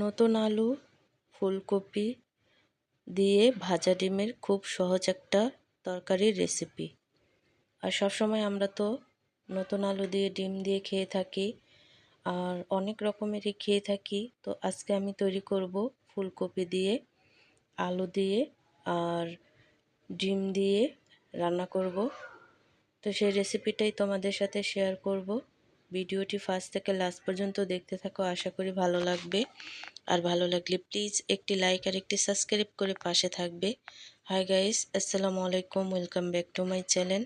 নতুন আলু, ফুলকপি দিয়ে ভাজা ডিমের খুব সহজ একটা তরকারির রেসিপি। আর সবসময় আমরা তো নতুন আলু দিয়ে ডিম দিয়ে খেয়ে থাকি, আর অনেক রকমেরই খেয়ে থাকি। তো আজকে আমি তৈরি করব ফুলকপি দিয়ে, আলু দিয়ে আর ডিম দিয়ে রান্না করব। তো সেই রেসিপিটাই তোমাদের সাথে শেয়ার করব। ভিডিওটি ফার্স্ট থেকে লাস্ট পর্যন্ত দেখতে থাকো, আশা করি ভালো লাগবে। আর ভালো লাগলে প্লিজ একটি লাইক আর একটি সাবস্ক্রাইব করে পাশে থাকবে। হাই গাইস, আসসালামু আলাইকুম, welcome back to my channel.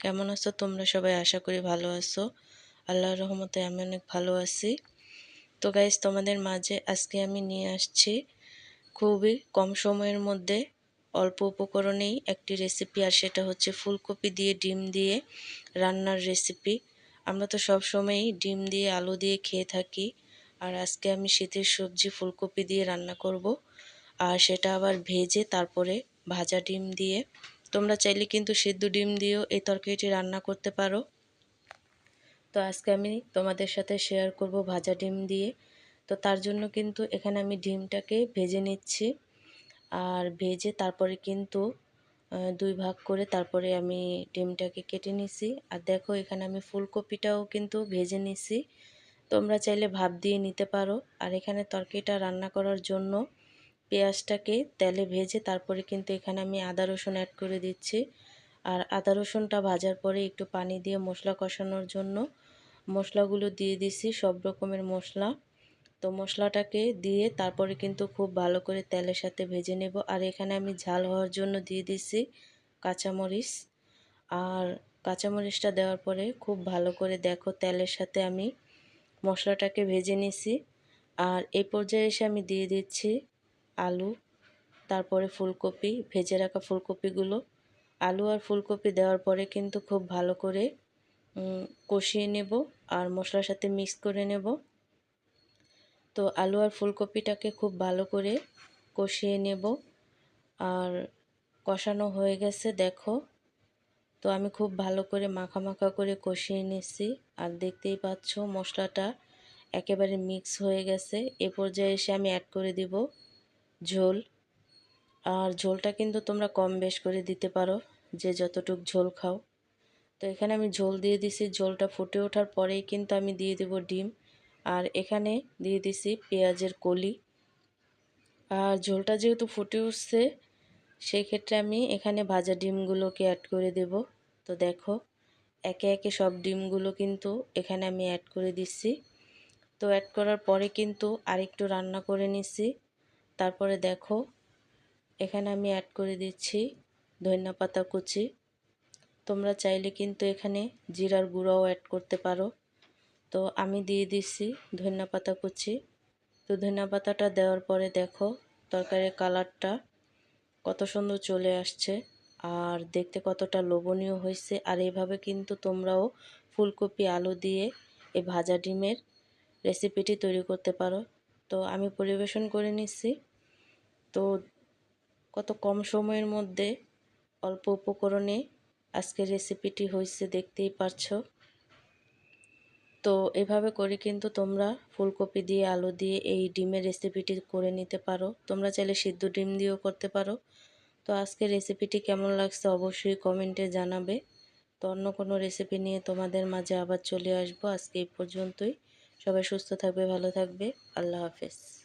কেমন আছো তোমরা সবাই? আশা করি ভালো আছো। আল্লাহর রহমতে আমি অনেক ভালো আছি। তো গাইস, তোমাদের মাঝে আজকে আমি নিয়ে আসছি খুবই কম সময়ের মধ্যে অল্প উপকরণেই একটি রেসিপি, আর সেটা হচ্ছে ফুলকপি দিয়ে ডিম দিয়ে রান্নার রেসিপি। আমরা তো সব সময়ই ডিম দিয়ে আলু দিয়ে খেয়ে থাকি, আর আজকে আমি শীতের সবজি ফুলকপি দিয়ে রান্না করব, আর সেটা আবার ভেজে তারপরে ভাজা ডিম দিয়ে। তোমরা চাইলে কিন্তু সিদ্ধ ডিম দিয়েও এই তরকারিটি রান্না করতে পারো। তো আজকে আমি তোমাদের সাথে শেয়ার করব ভাজা ডিম দিয়ে। তো তার জন্য কিন্তু এখানে আমি ডিমটাকে ভেজে নিচ্ছি, আর ভেজে তারপরে কিন্তু দুই ভাগ করে তারপরে আমি ডিমটাকে কেটে নিছি। আর দেখো, এখানে আমি ফুলকপিটাও কিন্তু ভেজে নিছি। তোমরা চাইলে ভাপ দিয়ে নিতে পারো। আর এখানে তরকারিটা রান্না করার জন্য পেঁয়াজটাকে তেলে ভেজে তারপরে কিন্তু এখানে আমি আদা রসুন অ্যাড করে দিচ্ছি। আর আদা রসুনটা ভাজার পরে একটু পানি দিয়ে মশলা কষানোর জন্য মশলাগুলো দিয়ে দিছি, সব রকমের মশলা। তো মশলাটাকে দিয়ে তারপরে কিন্তু খুব ভালো করে তেলের সাথে ভেজে নেব। আর এখানে আমি ঝাল হওয়ার জন্য দিয়ে দিছি কাঁচামরিচ। আর কাঁচামরিচটা দেওয়ার পরে খুব ভালো করে দেখো তেলের সাথে আমি মশলাটাকে ভেজে নিছি। আর এই পর্যায়ে এসে আমি দিয়ে দিচ্ছি আলু, তারপরে ফুলকপি, ভেজে রাখা ফুলকপিগুলো। আলু আর ফুলকপি দেওয়ার পরে কিন্তু খুব ভালো করে কষিয়ে নেব আর মশলার সাথে মিক্স করে নেব। তো আলু আর ফুলকপিটাকে খুব ভালো করে কষিয়ে নেব। আর কষানো হয়ে গেছে দেখো। তো আমি খুব ভালো করে মাখা মাখা করে কষিয়ে নিছি। আর দেখতেই পাচ্ছ মশলাটা একেবারে মিক্স হয়ে গেছে। এ পর্যায়ে এসে আমি অ্যাড করে দিব ঝোল। আর ঝোলটা কিন্তু তোমরা কম বেশ করে দিতে পারো, যে যতটুক ঝোল খাও। তো এখানে আমি ঝোল দিয়ে দিছি। ঝোলটা ফুটে ওঠার পরেই কিন্তু আমি দিয়ে দেব ডিম। আর এখানে দিয়ে দিছি পেঁয়াজের কলি। আর ঝোলটা যেহেতু ফুটে উঠছে, সেই ক্ষেত্রে আমি এখানে ভাজা ডিমগুলোকে অ্যাড করে দেব। তো দেখো, একে একে সব ডিমগুলো কিন্তু এখানে আমি অ্যাড করে দিচ্ছি। তো অ্যাড করার পরে কিন্তু আরেকটু রান্না করে নিছি। তারপরে দেখো, এখানে আমি অ্যাড করে দিচ্ছি ধনিয়া পাতা কুচি। তোমরা চাইলে কিন্তু এখানে জিরার গুঁড়াও অ্যাড করতে পারো। তো আমি দিয়ে দিচ্ছি ধনিয়া পাতা কুচি। তো ধনিয়া পাতাটা দেওয়ার পরে দেখো তরকারির কালারটা কত সুন্দর চলে আসছে, আর দেখতে কতটা লোভনীয় হয়েছে। আর এইভাবে কিন্তু তোমরাও ফুলকপি আলু দিয়ে এই ভাজা ডিমের রেসিপিটি তৈরি করতে পারো। তো আমি পরিবেশন করে নিচ্ছি। তো কত কম সময়ের মধ্যে অল্প উপকরণে আজকের রেসিপিটি হয়েছে, দেখতেই পারছো। তো এভাবে করে কিন্তু তোমরা ফুলকপি দিয়ে আলু দিয়ে এই ডিমের রেসিপিটি করে নিতে পারো। তোমরা চাইলে সিদ্ধ ডিম দিয়েও করতে পারো। তো আজকের রেসিপিটি কেমন লাগছে অবশ্যই কমেন্টে জানাবে। তো অন্য কোনো রেসিপি নিয়ে তোমাদের মাঝে আবার চলে আসবো। আজকে এই পর্যন্তই। সবাই সুস্থ থাকবে, ভালো থাকবে। আল্লাহ হাফেজ।